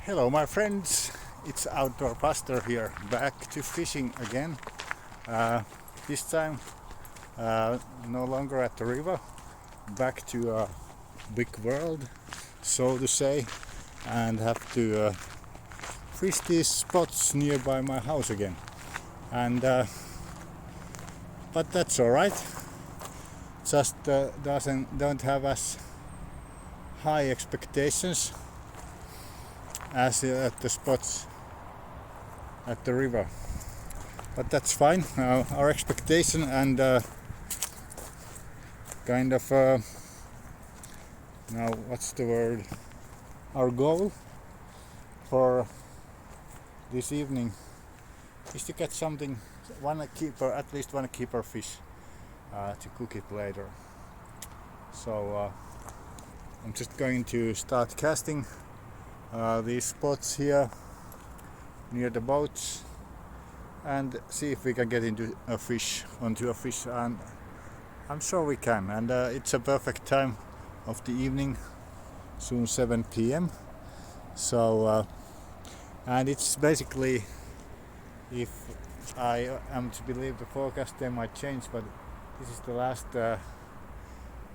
Hello my friends, it's Outdoor Pastor here, back to fishing again. This time no longer at the river, back to a big world, so to say, and have to fish these spots nearby my house again. And but that's alright, just don't have as high expectations as at the spots at the river, but that's fine. Our expectation and kind of now what's the word, our goal for this evening is to catch something, at least one keeper fish to cook it later. So I'm just going to start casting these spots here near the boats and see if we can get onto a fish, and I'm sure we can. And it's a perfect time of the evening, soon 7 p.m. So and it's basically, if I am to believe the forecast, they might change, but this is the last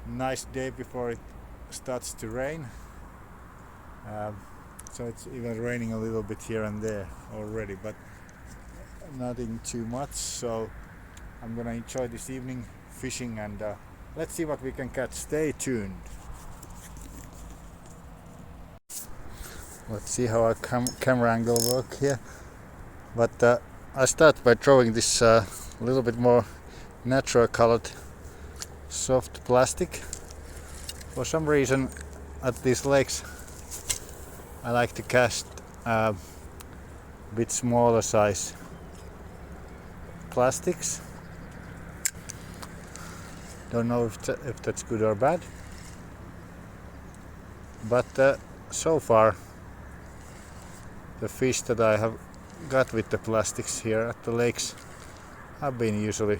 nice day before it starts to rain. So it's even raining a little bit here and there already, but nothing too much. So I'm gonna enjoy this evening fishing, and let's see what we can catch. Stay tuned. Let's see how our camera angle work here. But I start by drawing this little bit more natural colored soft plastic. For some reason at these lakes I like to cast a bit smaller size plastics. Don't know if that's good or bad, but so far the fish that I have got with the plastics here at the lakes have been usually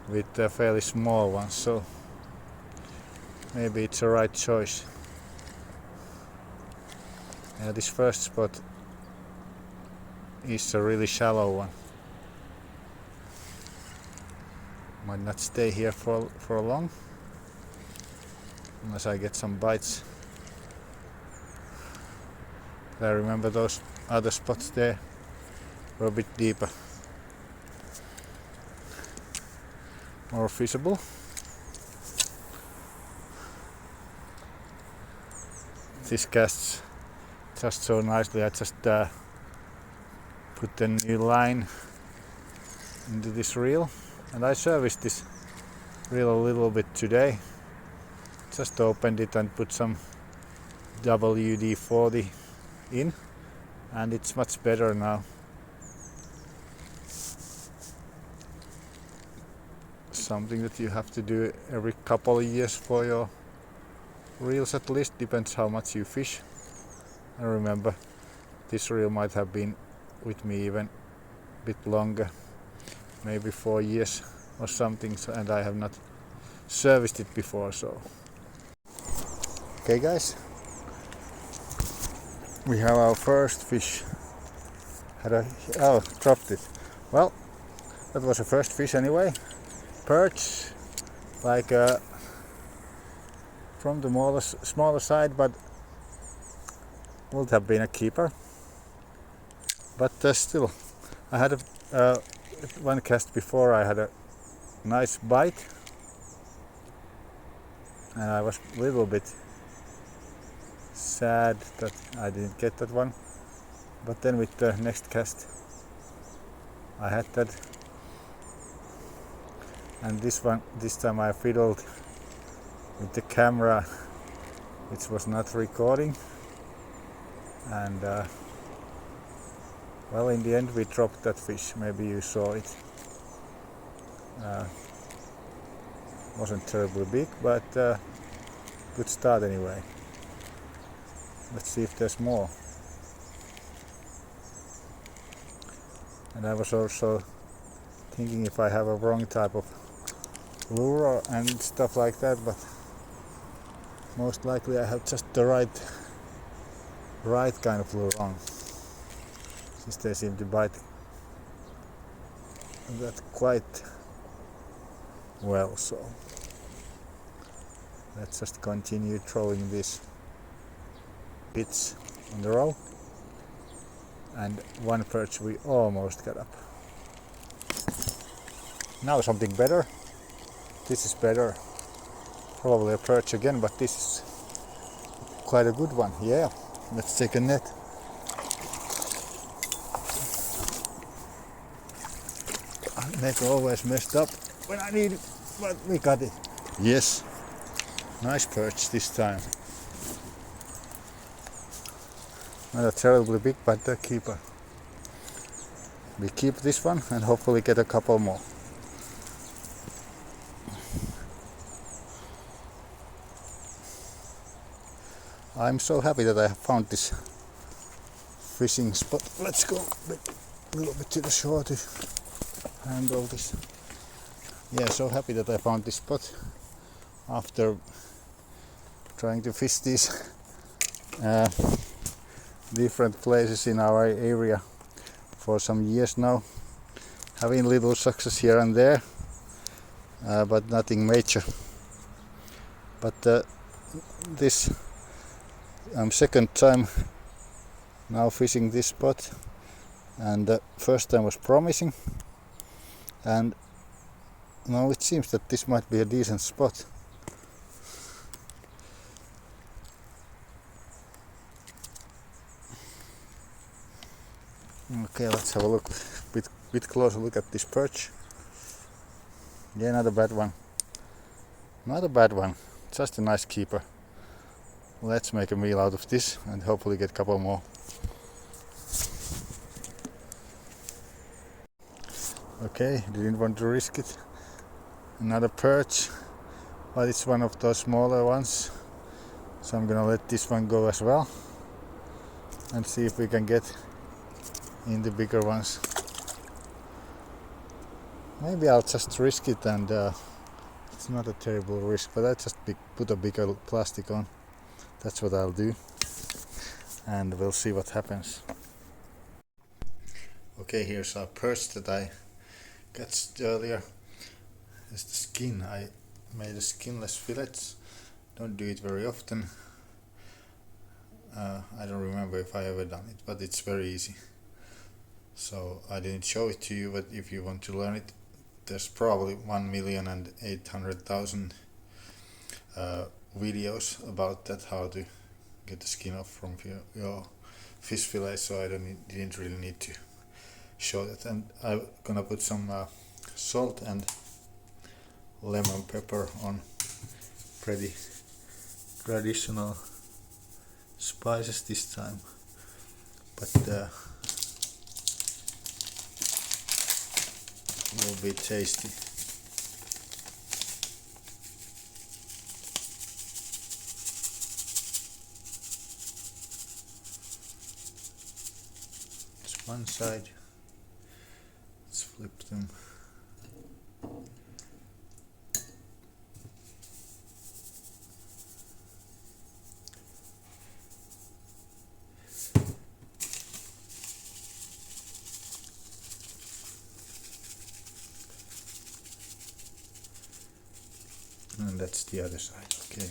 with fairly small ones, so maybe it's a right choice. This first spot is a really shallow one. Might not stay here for long unless I get some bites. I remember those other spots there were a bit deeper, more feasible. This casts just so nicely. I just put the new line into this reel, and I serviced this reel a little bit today. Just opened it and put some WD-40 in, and it's much better now. Something that you have to do every couple of years for your reels, at least, depends how much you fish. I remember this reel might have been with me even a bit longer, maybe 4 years or something, and I have not serviced it before. So okay guys, we have our first fish. Dropped it. Well, that was a first fish anyway. Perch, like from the smaller side, but would have been a keeper. But still, I had one cast before. I had a nice bite, and I was a little bit sad that I didn't get that one. But then with the next cast, I had that, and this time I fiddled with the camera, which was not recording. And well, in the end we dropped that fish. Maybe you saw it. Wasn't terribly big, but good start anyway. Let's see if there's more. And I was also thinking if I have a wrong type of lure and stuff like that, but most likely I have just the right right kind of lure on, since they seem to bite that quite well. So let's just continue throwing these bits on the row, and one perch we almost got up. Now something better. This is better. Probably a perch again, but this is quite a good one. Yeah, let's take a net. Net always messed up when I need it, but we got it. Yes, nice perch this time. Not a terribly big, but a keeper. We keep this one and hopefully get a couple more. I'm so happy that I have found this fishing spot. Let's go a little bit to the shore to handle this. Yeah, so happy that I found this spot after trying to fish these different places in our area for some years now, having little success here and there, but nothing major. But this second time now fishing this spot, and the first time was promising, and now it seems that this might be a decent spot. Okay, let's have a look, bit closer look at this perch. Yeah, not a bad one. Not a bad one. Just a nice keeper. Let's make a meal out of this and hopefully get a couple more. Okay, didn't want to risk it. Another perch, but it's one of those smaller ones. So I'm gonna let this one go as well and see if we can get in the bigger ones. Maybe I'll just risk it, and it's not a terrible risk, but I just put a bigger plastic on. That's what I'll do, and we'll see what happens. Okay, here's our perch that I got earlier. There's the skin. I made a skinless fillets. Don't do it very often. I don't remember if I ever done it, but it's very easy. So I didn't show it to you, but if you want to learn it, there's probably 1,800,000 videos about that, how to get the skin off from your fish fillet, so I didn't really need to show that. And I'm gonna put some salt and lemon pepper on, pretty traditional spices this time, but will be tasty. It's one side. Let's flip them. And that's the other side. Okay,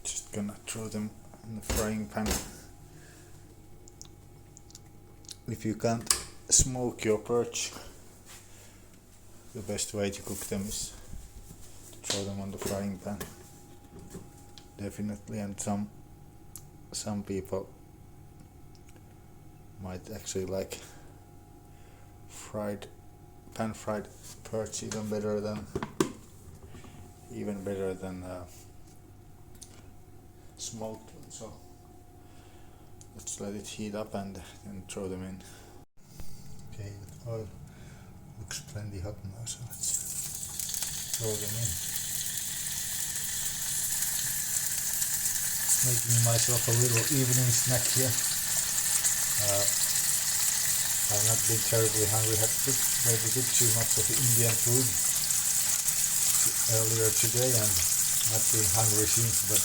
just gonna throw them in the frying pan. If you can't smoke your perch, the best way to cook them is to throw them on the frying pan. Definitely, and some people might actually like pan fried perch even better than smoked one. So let's let it heat up and then throw them in. Okay, the oil looks plenty hot now, so let's throw them in. Making myself a little evening snack here. I've not been terribly hungry, had maybe a bit too much of the Indian food earlier today, and not being hungry since, but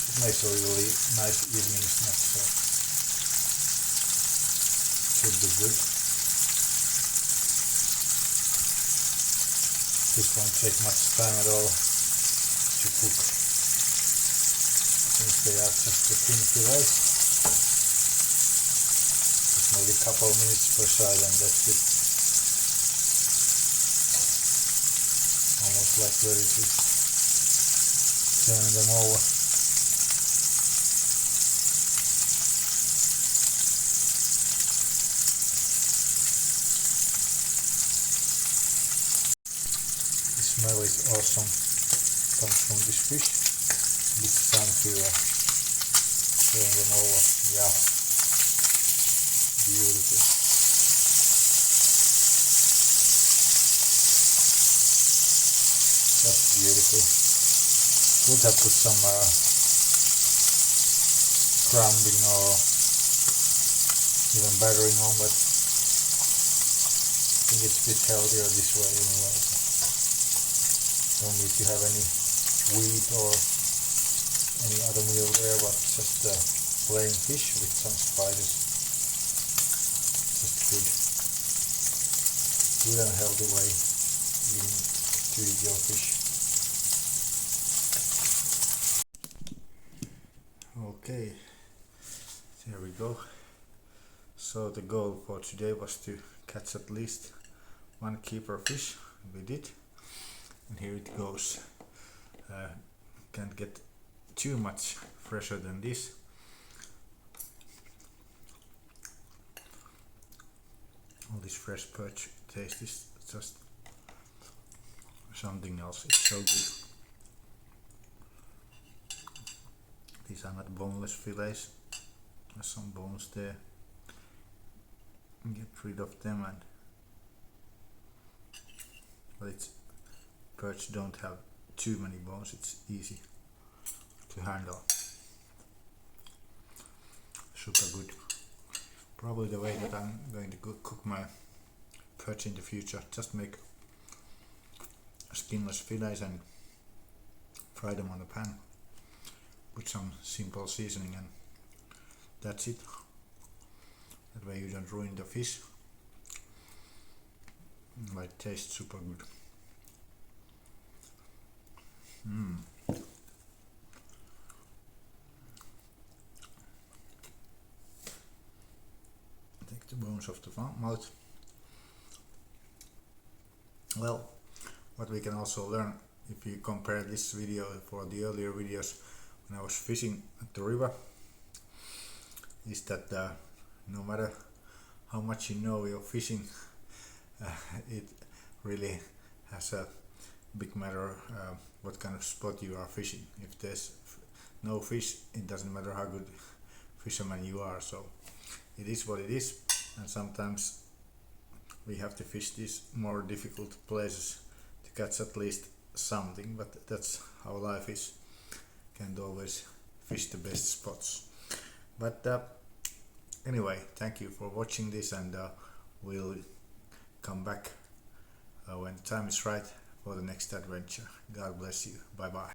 It makes a really nice evening snack, so should be good. This won't take much time at all to cook, since they are just the thin fillets. Just maybe a couple minutes per side and that's it. Almost like ready to turn them over. The smell is awesome. Comes from this fish. This sunflower. Turn them over. Yeah. Beautiful. Just beautiful. Would have put some crumbing or even battering on, but I think it's a bit healthier this way anyway. So don't need to have any wheat or any other meal there, but just plain fish with some spices. Just good and healthy way to eat your fish. Okay, there we go. So the goal for today was to catch at least one keeper fish. We did, and here it goes. Can't get too much fresher than this. All this fresh perch taste is just something else. It's so good. These are not boneless fillets. There's some bones there. Get rid of them, but it's perch don't have too many bones. It's easy to handle. Super good. Probably the way that I'm going to cook my perch in the future. Just make skinless fillets and fry them on the pan. Put some simple seasoning and that's it. That way you don't ruin the fish. But it tastes super good. Take the bones off the mouth. Well, what we can also learn if you compare this video for the earlier videos when I was fishing at the river is that no matter how much you know you're fishing, it really has a big matter what kind of spot you are fishing. If there's no fish, it doesn't matter how good fisherman you are. So it is what it is, and sometimes we have to fish these more difficult places to catch at least something, but that's how life is. Can't always fish the best spots. But anyway, thank you for watching this, and we'll come back when the time is right for the next adventure. God bless you. Bye bye.